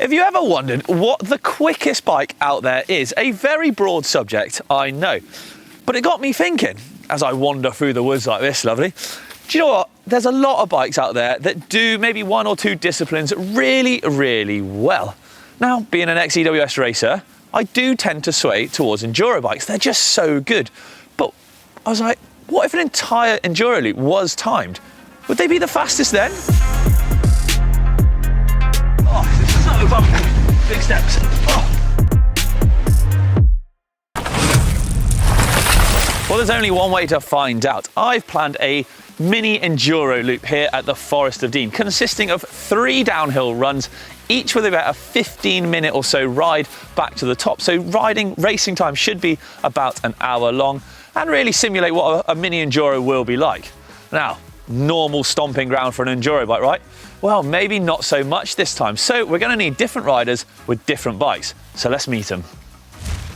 If you ever wondered what the quickest bike out there is, a very broad subject, I know. But it got me thinking, as I wander through the woods like this, lovely. Do you know what? There's a lot of bikes out there that do maybe one or two disciplines really, really well. Now, being an XCWS racer, I do tend to sway towards enduro bikes. They're just so good. But I was like, what if an entire enduro loop was timed? Would they be the fastest then? Oh, this is so bumpy. Big steps. Oh. Well, there's only one way to find out. I've planned a mini enduro loop here at the Forest of Dean, consisting of 3 downhill runs, each with about a 15-minute or so ride back to the top. So racing time should be about an hour long and really simulate what a mini enduro will be like. Now, normal stomping ground for an enduro bike, right? Well, maybe not so much this time. So we're gonna need different riders with different bikes. So let's meet them.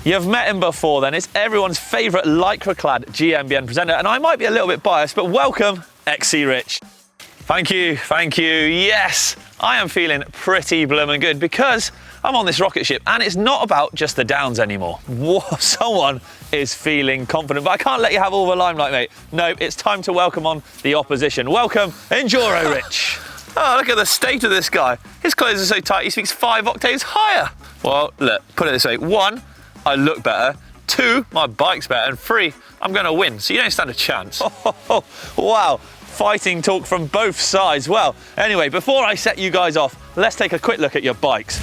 You've met him before then. It's everyone's favorite lycra-clad GMBN presenter, and I might be a little bit biased, but welcome, XC Rich. Thank you, thank you. Yes, I am feeling pretty bloomin' good because I'm on this rocket ship and it's not about just the downs anymore. Whoa, someone is feeling confident, but I can't let you have all the limelight, mate. No, it's time to welcome on the opposition. Welcome, Enduro Rich. Oh, look at the state of this guy. His clothes are so tight, he speaks 5 octaves higher. Well, look, put it this way. 1, I look better. 2, my bike's better. And 3, I'm gonna win, so you don't stand a chance. Oh, wow. Fighting talk from both sides. Well, anyway, before I set you guys off, let's take a quick look at your bikes.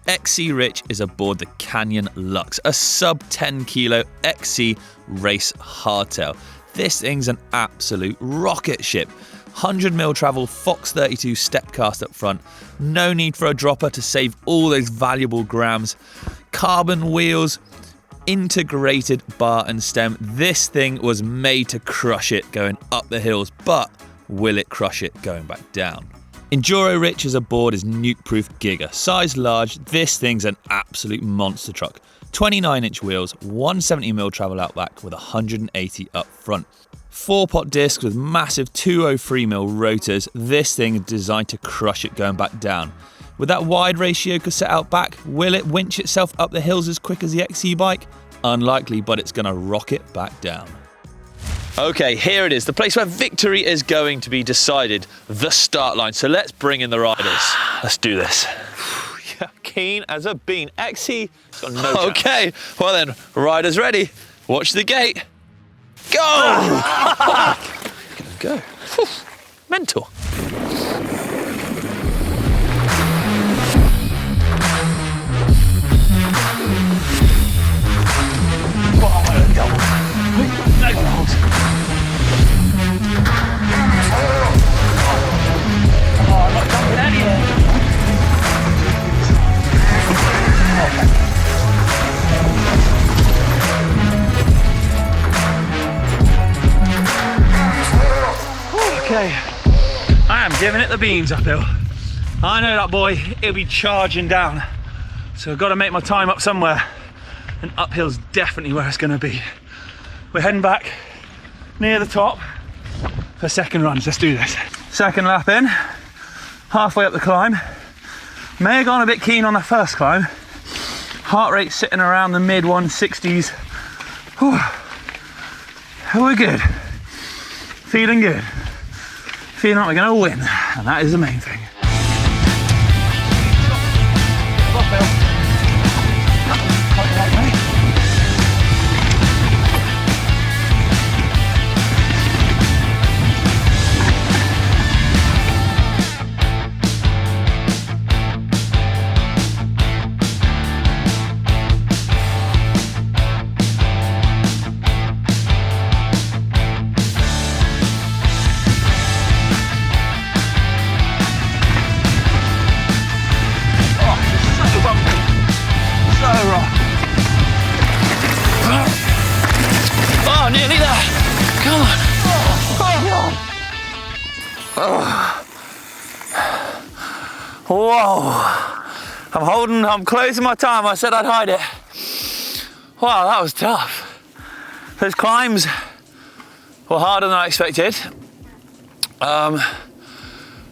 XC Rich is aboard the Canyon Lux, a sub 10 kilo XC race hardtail. This thing's an absolute rocket ship. 100mm travel Fox 32 step cast up front. No need for a dropper to save all those valuable grams. Carbon wheels, integrated bar and stem. This thing was made to crush it going up the hills, but will it crush it going back down? Enduro Rich is aboard his nuke-proof Giga. Size large, this thing's an absolute monster truck. 29-inch wheels, 170mm travel out back with 180 up front. 4-pot discs with massive 203mm rotors. This thing is designed to crush it going back down. With that wide ratio cassette out back, will it winch itself up the hills as quick as the XC bike? Unlikely, but it's gonna rock it back down. Okay, here it is, the place where victory is going to be decided, the start line. So let's bring in the riders. Let's do this. Yeah, keen as a bean. XC got no chance. Okay, well then, riders ready. Watch the gate. Go! Go. Mental. Okay, I am giving it the beans uphill. I know that boy, he'll be charging down. So I've got to make my time up somewhere. And uphill's definitely where it's going to be. We're heading back near the top for second runs. Let's do this. Second lap in, halfway up the climb. May have gone a bit keen on the first climb. Heart rate sitting around the mid 160s. Whew. We're good. Feeling good. Feeling like we're going to win, and that is the main thing. Whoa, I'm closing my time. I said I'd hide it. Wow, that was tough. Those climbs were harder than I expected. But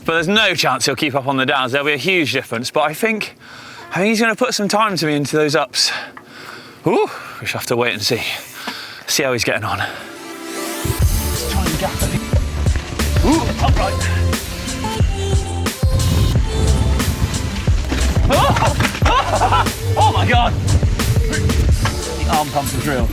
but there's no chance he'll keep up on the downs. There'll be a huge difference, but I think he's going to put some time to me into those ups. Ooh, we shall have to wait and see how he's getting on. Let's try and gap it. Ooh, upright. Oh my God! The arm pump is real.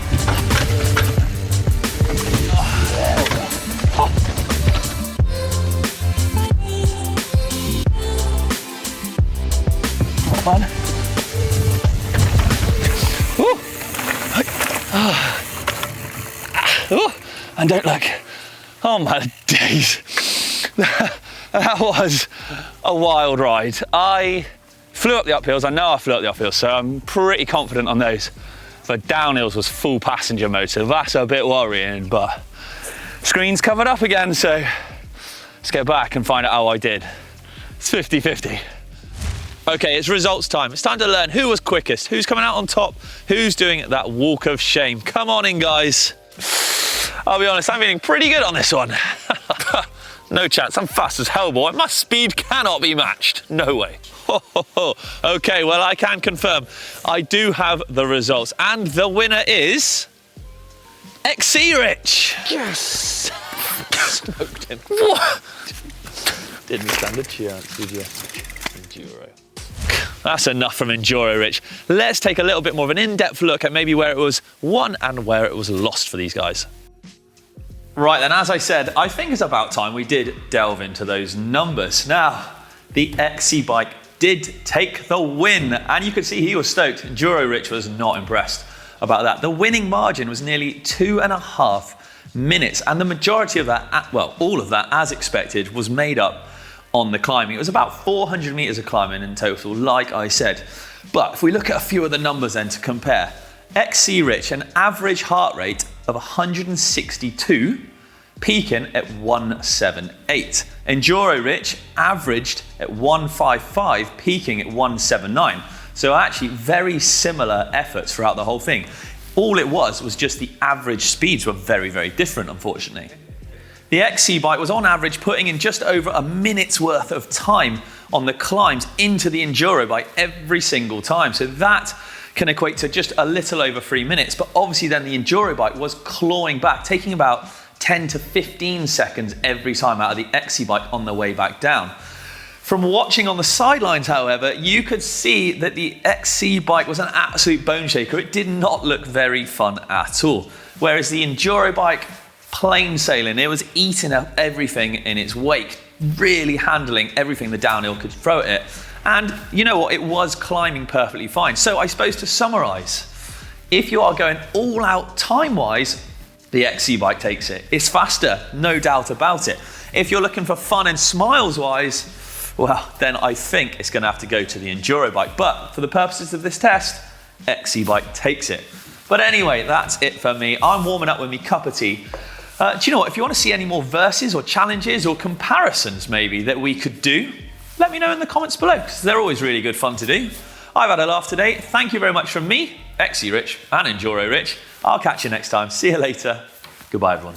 Fun. And don't look. Oh my days. That was a wild ride. I flew up the uphills. I know I flew up the uphills, so I'm pretty confident on those. But downhills was full passenger mode, so that's a bit worrying, but screen's covered up again, so let's get back and find out how I did. It's 50-50. Okay, it's results time. It's time to learn who was quickest, who's coming out on top, who's doing that walk of shame. Come on in, guys. I'll be honest, I'm feeling pretty good on this one. No chance, I'm fast as hell, boy. My speed cannot be matched. No way. Okay, well, I can confirm I do have the results, and the winner is XC Rich. Yes. Smoked him. What? Didn't stand a chance, did you? Enduro. That's enough from Enduro Rich. Let's take a little bit more of an in-depth look at maybe where it was won and where it was lost for these guys. Right then, as I said, I think it's about time we did delve into those numbers. Now, the XC bike did take the win, and you could see he was stoked. Enduro Rich was not impressed about that. The winning margin was nearly 2.5 minutes, and the majority of that, well, all of that, as expected, was made up on the climbing. It was about 400 meters of climbing in total, like I said. But if we look at a few of the numbers then to compare, XC Rich, an average heart rate of 162, peaking at 178. Enduro Rich averaged at 155, peaking at 179. So actually very similar efforts throughout the whole thing. All it was just the average speeds were very, very different, unfortunately. The XC bike was on average putting in just over a minute's worth of time on the climbs into the Enduro bike every single time. So that can equate to just a little over 3 minutes. But obviously then the Enduro bike was clawing back, taking about 10 to 15 seconds every time out of the XC bike on the way back down. From watching on the sidelines, however, you could see that the XC bike was an absolute bone shaker. It did not look very fun at all. Whereas the Enduro bike, plain sailing, it was eating up everything in its wake, really handling everything the downhill could throw at it. And you know what, it was climbing perfectly fine. So I suppose to summarize, if you are going all out time-wise, the XC bike takes it. It's faster, no doubt about it. If you're looking for fun and smiles-wise, well, then I think it's gonna have to go to the Enduro bike. But for the purposes of this test, XC bike takes it. But anyway, that's it for me. I'm warming up with me cup of tea. Do you know what, if you want to see any more verses or challenges or comparisons maybe that we could do, let me know in the comments below, because they're always really good fun to do. I've had a laugh today. Thank you very much from me, XC Rich and Enduro Rich. I'll catch you next time. See you later. Goodbye, everyone.